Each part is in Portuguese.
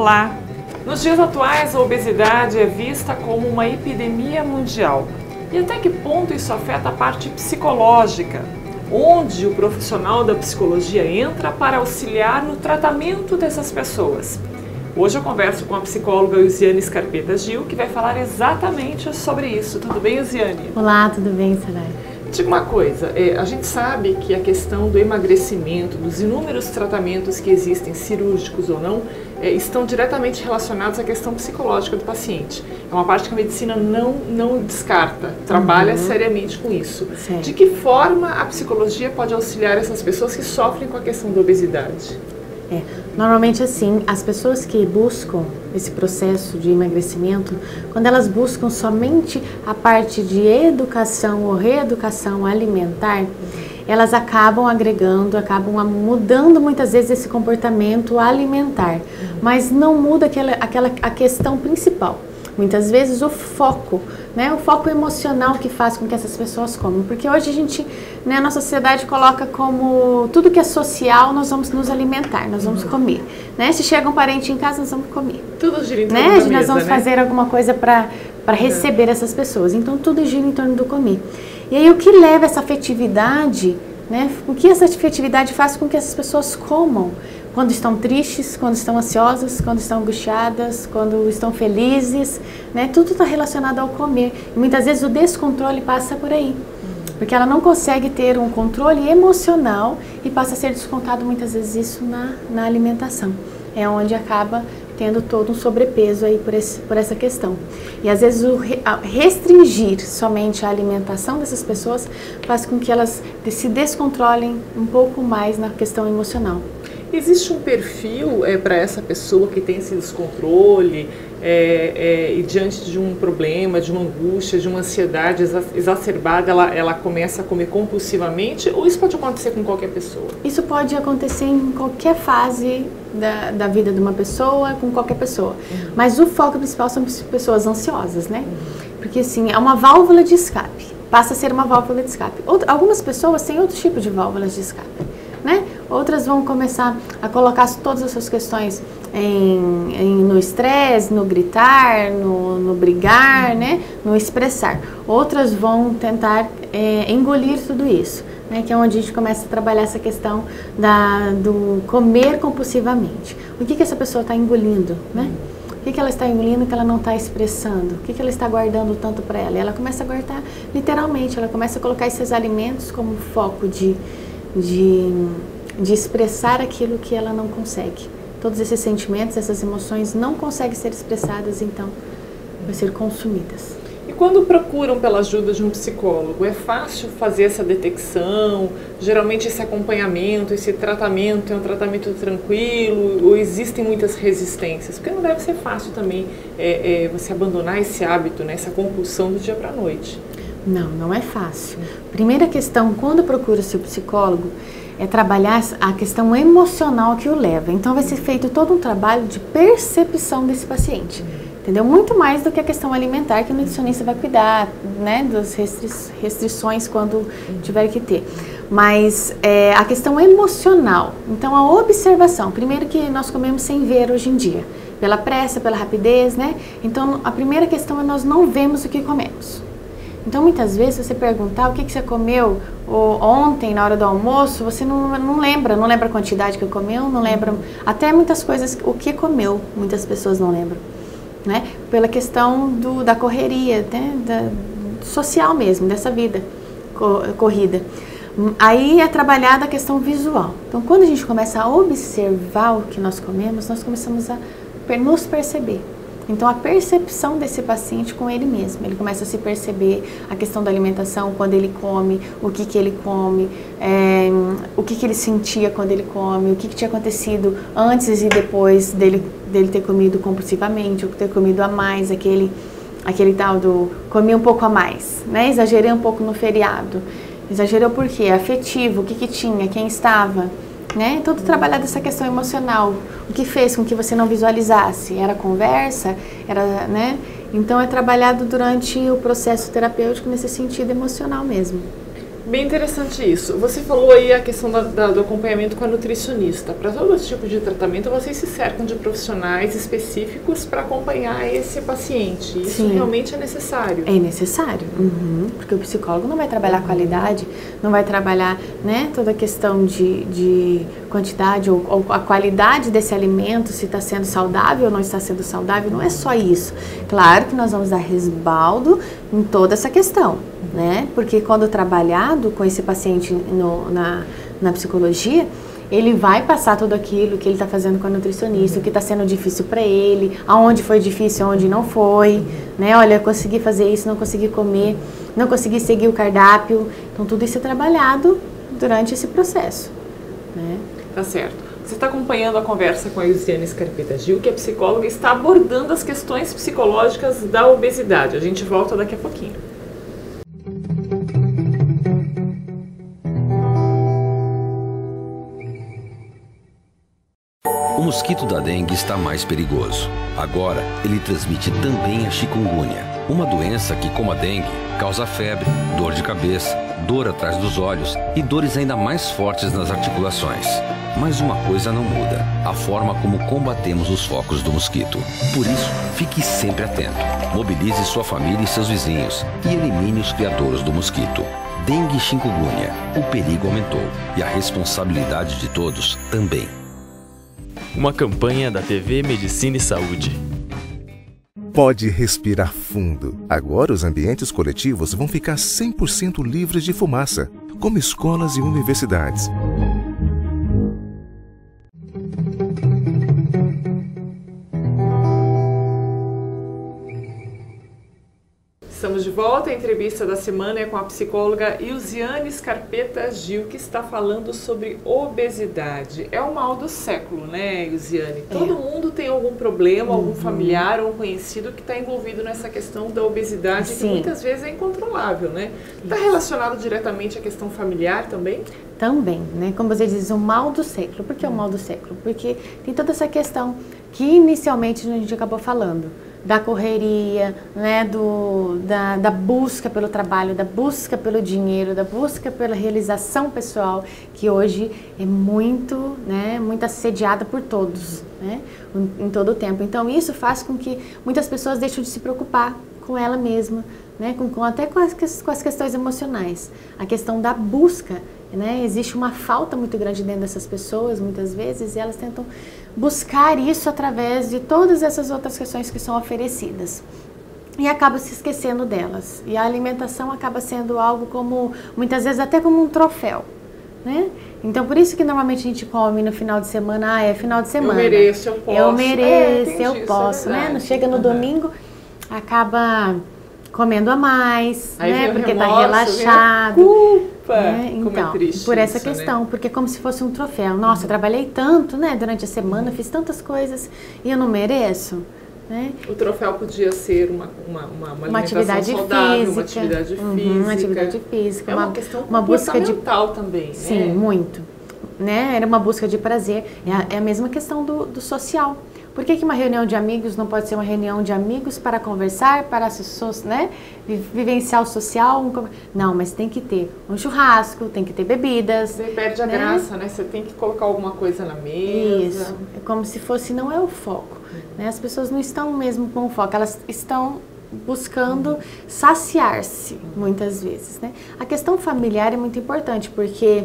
Olá! Nos dias atuais, a obesidade é vista como uma epidemia mundial. E até que ponto isso afeta a parte psicológica? Onde o profissional da psicologia entra para auxiliar no tratamento dessas pessoas? Hoje eu converso com a psicóloga Uziane Scarpeta Gil, que vai falar exatamente sobre isso. Tudo bem, Uziane? Olá, tudo bem, Sarai? Diga uma coisa, a gente sabe que a questão do emagrecimento, dos inúmeros tratamentos que existem, cirúrgicos ou não, estão diretamente relacionados à questão psicológica do paciente. É uma parte que a medicina não descarta, trabalha seriamente com isso. Certo. De que forma a psicologia pode auxiliar essas pessoas que sofrem com a questão da obesidade? Normalmente assim, as pessoas que buscam esse processo de emagrecimento, quando elas buscam somente a parte de educação ou reeducação alimentar, elas acabam agregando, acabam mudando muitas vezes esse comportamento alimentar, mas não muda a questão principal. Muitas vezes o foco, o foco emocional que faz com que essas pessoas comam. Porque hoje a gente, a nossa sociedade coloca como tudo que é social, nós vamos nos alimentar, nós vamos comer. Se chega um parente em casa, nós vamos comer. Tudo gira em torno da mesa, nós vamos fazer alguma coisa para receber essas pessoas. Então tudo gira em torno do comer. E aí o que leva essa afetividade, o que essa afetividade faz com que essas pessoas comam? Quando estão tristes, quando estão ansiosas, quando estão angustiadas, quando estão felizes, tudo está relacionado ao comer. E muitas vezes o descontrole passa por aí, porque ela não consegue ter um controle emocional e passa a ser descontado muitas vezes isso na alimentação. É onde acaba tendo todo um sobrepeso aí por essa questão. E às vezes restringir somente a alimentação dessas pessoas faz com que elas se descontrolem um pouco mais na questão emocional. Existe um perfil para essa pessoa que tem esse descontrole e diante de um problema, de uma angústia, de uma ansiedade exacerbada, ela começa a comer compulsivamente, ou isso pode acontecer com qualquer pessoa? Isso pode acontecer em qualquer fase da vida de uma pessoa, com qualquer pessoa. Mas o foco principal são pessoas ansiosas, Porque assim, é uma válvula de escape, passa a ser uma válvula de escape. Algumas pessoas têm outro tipo de válvulas de escape. Outras vão começar a colocar todas as suas questões no estresse, no gritar, no brigar, no expressar. Outras vão tentar engolir tudo isso, que é onde a gente começa a trabalhar essa questão do comer compulsivamente. O que essa pessoa está engolindo, O que ela está engolindo que ela não está expressando? O que ela está guardando tanto para ela? E ela começa a guardar literalmente, ela começa a colocar esses alimentos como foco de expressar aquilo que ela não consegue. Todos esses sentimentos, essas emoções não conseguem ser expressadas, então vão ser consumidas. E quando procuram pela ajuda de um psicólogo, é fácil fazer essa detecção? Geralmente esse acompanhamento, esse tratamento é um tratamento tranquilo ou existem muitas resistências? Porque não deve ser fácil também você abandonar esse hábito, essa compulsão do dia para a noite. Não é fácil. Primeira questão, quando procura seu psicólogo, é trabalhar a questão emocional que o leva. Então vai ser feito todo um trabalho de percepção desse paciente, entendeu? Muito mais do que a questão alimentar, que o nutricionista vai cuidar, das restrições quando tiver que ter. Mas a questão emocional, então a observação, primeiro que nós comemos sem ver hoje em dia, pela pressa, pela rapidez, Então a primeira questão é nós não vemos o que comemos. Então, muitas vezes, você perguntar o que você comeu ontem, na hora do almoço, você não lembra a quantidade que comeu, não lembra, até muitas coisas, o que comeu, muitas pessoas não lembram, Pela questão da correria, social mesmo, dessa vida corrida. Aí é trabalhada a questão visual. Então, quando a gente começa a observar o que nós comemos, nós começamos a nos perceber. Então, a percepção desse paciente com ele mesmo, ele começa a se perceber a questão da alimentação, quando ele come, o que ele come, o que ele sentia quando ele come, o que tinha acontecido antes e depois dele ter comido compulsivamente, ou ter comido a mais, aquele tal do comi um pouco a mais, exagerei um pouco no feriado. Exagerou por quê? Afetivo, o que tinha, quem estava. Todo trabalhar dessa questão emocional, o que fez com que você não visualizasse, era conversa, Então é trabalhado durante o processo terapêutico nesse sentido emocional mesmo. Bem interessante isso. Você falou aí a questão do acompanhamento com a nutricionista. Para todo esse tipo de tratamento, vocês se cercam de profissionais específicos para acompanhar esse paciente. Isso Sim. realmente é necessário? É necessário, porque o psicólogo não vai trabalhar qualidade, não vai trabalhar, né, toda a questão de quantidade ou a qualidade desse alimento, se está sendo saudável ou não está sendo saudável, não é só isso. Claro que nós vamos dar respaldo em toda essa questão, né? Porque quando trabalhado com esse paciente na psicologia, ele vai passar tudo aquilo que ele está fazendo com a nutricionista, o que está sendo difícil para ele, aonde foi difícil, aonde não foi, né? Olha, eu consegui fazer isso, não consegui comer, não consegui seguir o cardápio. Então, tudo isso é trabalhado durante esse processo, né? Tá certo. Você está acompanhando a conversa com a Elziane Scarpetta Gil, que é psicóloga e está abordando as questões psicológicas da obesidade. A gente volta daqui a pouquinho. O mosquito da dengue está mais perigoso. Agora, ele transmite também a chikungunya, uma doença que, como a dengue, causa febre, dor de cabeça, dor atrás dos olhos e dores ainda mais fortes nas articulações. Mas uma coisa não muda: a forma como combatemos os focos do mosquito. Por isso, fique sempre atento. Mobilize sua família e seus vizinhos e elimine os criadouros do mosquito. Dengue e chikungunya, o perigo aumentou e a responsabilidade de todos também. Uma campanha da TV Medicina e Saúde. Pode respirar fundo. Agora os ambientes coletivos vão ficar 100% livres de fumaça, como escolas e universidades. Estamos de volta. A entrevista da semana é com a psicóloga Elziane Scarpetta Gil, que está falando sobre obesidade. É o mal do século, né, Elziane? Todo mundo tem algum problema, algum familiar ou conhecido que está envolvido nessa questão da obesidade, que muitas vezes é incontrolável, né? Está relacionado diretamente à questão familiar também? Também, né? Como você diz, o mal do século. Por que o mal do século? Porque tem toda essa questão que inicialmente a gente acabou falando, da correria, né, da busca pelo trabalho, da busca pelo dinheiro, da busca pela realização pessoal, que hoje é muito, né, muito assediada por todos, né, em todo o tempo. Então isso faz com que muitas pessoas deixem de se preocupar com ela mesma, né, até com as questões emocionais. A questão da busca, né, existe uma falta muito grande dentro dessas pessoas, muitas vezes, e elas tentam buscar isso através de todas essas outras questões que são oferecidas. E acaba se esquecendo delas. E a alimentação acaba sendo algo como, muitas vezes, até como um troféu, né? Então, por isso que normalmente a gente come no final de semana, é final de semana. Eu mereço, eu posso. Eu mereço, eu posso, né? Não chega no domingo, acaba comendo a mais, aí né? Porque remorso, tá relaxado. Né? Então, como é triste por essa isso, questão, né? porque é como se fosse um troféu. Nossa, eu trabalhei tanto, né, durante a semana, fiz tantas coisas e eu não mereço, né? O troféu podia ser uma atividade saudável, física, uma atividade física. Uma atividade física, É uma questão busca de também, né? Sim, muito. Né? Era uma busca de prazer. É a mesma questão do social. Por que uma reunião de amigos não pode ser uma reunião de amigos para conversar, para né? Vivenciar o social? Não, mas tem que ter um churrasco, tem que ter bebidas. Você perde a graça, né? Você tem que colocar alguma coisa na mesa. Isso. É como se fosse, não é o foco. Né? As pessoas não estão mesmo com o foco, elas estão buscando saciar-se, muitas vezes. Né? A questão familiar é muito importante, porque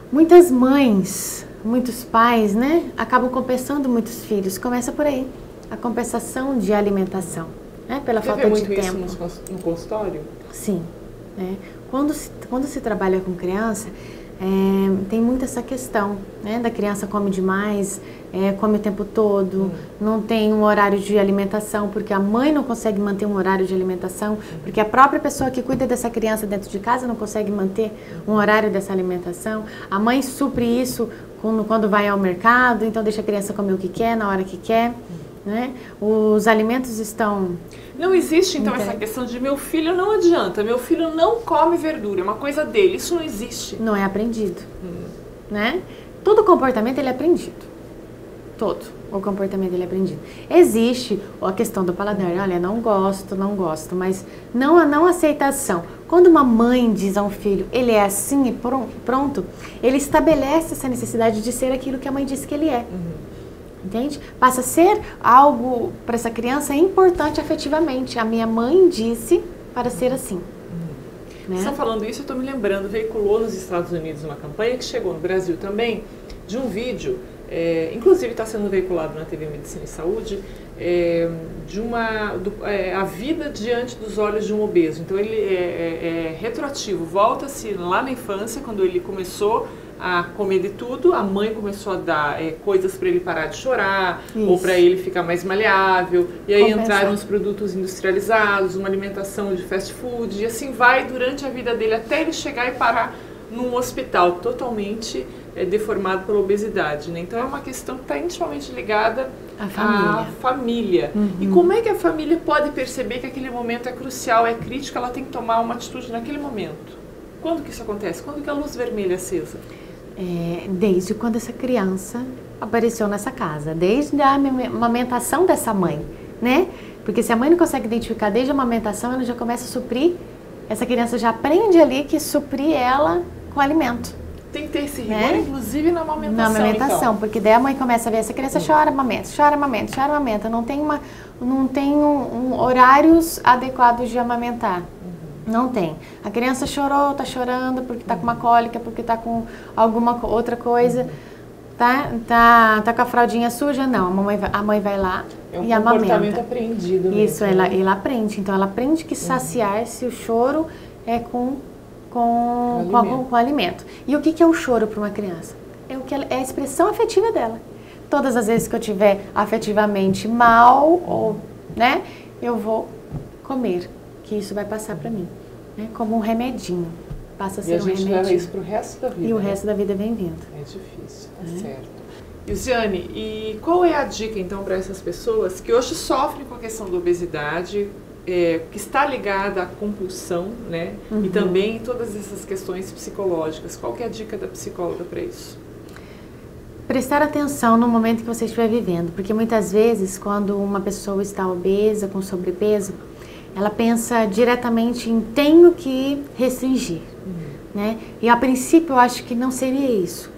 muitas mães, muitos pais, né, acabam compensando muitos filhos. Começa por aí, a compensação de alimentação, né, pela falta de tempo. Você vê muito isso no consultório? Sim. Né? Quando se trabalha com criança, tem muito essa questão, né, da criança come demais, come o tempo todo, não tem um horário de alimentação, porque a mãe não consegue manter um horário de alimentação, porque a própria pessoa que cuida dessa criança dentro de casa não consegue manter um horário dessa alimentação. A mãe supre isso quando vai ao mercado, então deixa a criança comer o que quer, na hora que quer. Né? Os alimentos estão... Não existe, então, essa questão de meu filho não adianta, meu filho não come verdura, é uma coisa dele. Isso não existe. Não é aprendido. Né? Todo comportamento ele é aprendido. Todo o comportamento dele é aprendido. Existe a questão do paladar, olha, não gosto, mas não a não aceitação. Quando uma mãe diz a um filho, ele é assim e pronto, ele estabelece essa necessidade de ser aquilo que a mãe disse que ele é. Entende? Passa a ser algo para essa criança importante afetivamente. A minha mãe disse para ser assim. Né? Você está falando isso, eu estou me lembrando, veiculou nos Estados Unidos uma campanha que chegou no Brasil também, de um vídeo, inclusive está sendo veiculado na TV Medicina e Saúde, a vida diante dos olhos de um obeso. Então ele é retroativo, volta-se lá na infância, quando ele começou a comer de tudo, a mãe começou a dar coisas para ele parar de chorar, isso, ou para ele ficar mais maleável, e aí entraram os produtos industrializados, uma alimentação de fast food, e assim vai durante a vida dele até ele chegar e parar num hospital totalmente deformado pela obesidade, né? Então é uma questão que está intimamente ligada à família. E como é que a família pode perceber que aquele momento é crucial, é crítico, ela tem que tomar uma atitude naquele momento? Quando que isso acontece? Quando que a luz vermelha é acesa? Desde quando essa criança apareceu nessa casa, desde a amamentação dessa mãe, né? Porque se a mãe não consegue identificar desde a amamentação, ela já começa a suprir, essa criança já aprende ali que suprir ela com alimento. Tem que ter esse rigor, inclusive na amamentação. Na amamentação, então. Porque daí a mãe começa a ver essa criança chora, amamenta. Não tem horários adequados de amamentar. Não tem. A criança chorou, tá chorando porque tá com uma cólica, porque tá com alguma outra coisa, tá com a fraldinha suja. Não, a mãe vai lá e amamenta. É um comportamento aprendido mesmo. Isso, ela aprende. Então, ela aprende que saciar-se o choro é com alimento. E o que é o choro para uma criança? É a expressão afetiva dela. Todas as vezes que eu estiver afetivamente mal, ou, né, eu vou comer. Que isso vai passar para mim, né? Como um remedinho. Passa a ser um remedinho. E a gente leva isso para o resto da vida. E o resto da vida vem vindo. É difícil, certo. Luciane, e qual é a dica então para essas pessoas que hoje sofrem com a questão da obesidade, que está ligada à compulsão, né? E também todas essas questões psicológicas? Qual que é a dica da psicóloga para isso? Prestar atenção no momento que você estiver vivendo, porque muitas vezes quando uma pessoa está obesa, com sobrepeso, ela pensa diretamente em tenho que restringir, né? E a princípio eu acho que não seria isso.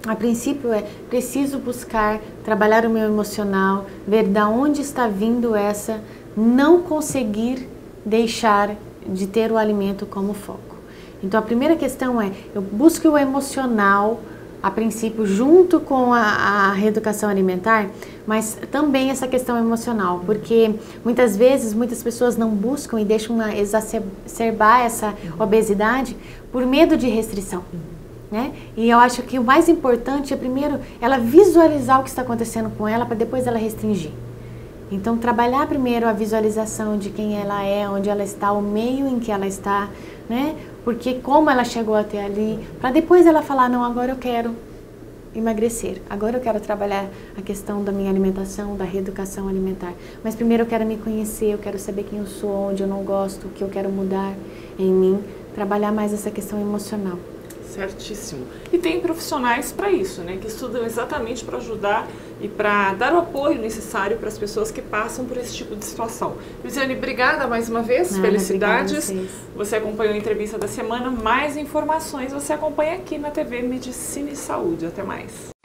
A princípio preciso buscar, trabalhar o meu emocional, ver da onde está vindo essa não conseguir deixar de ter o alimento como foco. Então a primeira questão eu busco o emocional, a princípio, junto com a reeducação alimentar, mas também essa questão emocional, porque muitas vezes, muitas pessoas não buscam e deixam exacerbar essa obesidade por medo de restrição, né? E eu acho que o mais importante é, primeiro, ela visualizar o que está acontecendo com ela, para depois ela restringir. Então, trabalhar primeiro a visualização de quem ela é, onde ela está, o meio em que ela está, né? Porque como ela chegou até ali, para depois ela falar, não, agora eu quero emagrecer, agora eu quero trabalhar a questão da minha alimentação, da reeducação alimentar. Mas primeiro eu quero me conhecer, eu quero saber quem eu sou, onde eu não gosto, o que eu quero mudar em mim, trabalhar mais essa questão emocional. Certíssimo. E tem profissionais para isso, né, que estudam exatamente para ajudar e para dar o apoio necessário para as pessoas que passam por esse tipo de situação. Luciane, obrigada mais uma vez, felicidades. Você acompanhou a entrevista da semana, mais informações você acompanha aqui na TV Medicina e Saúde. Até mais.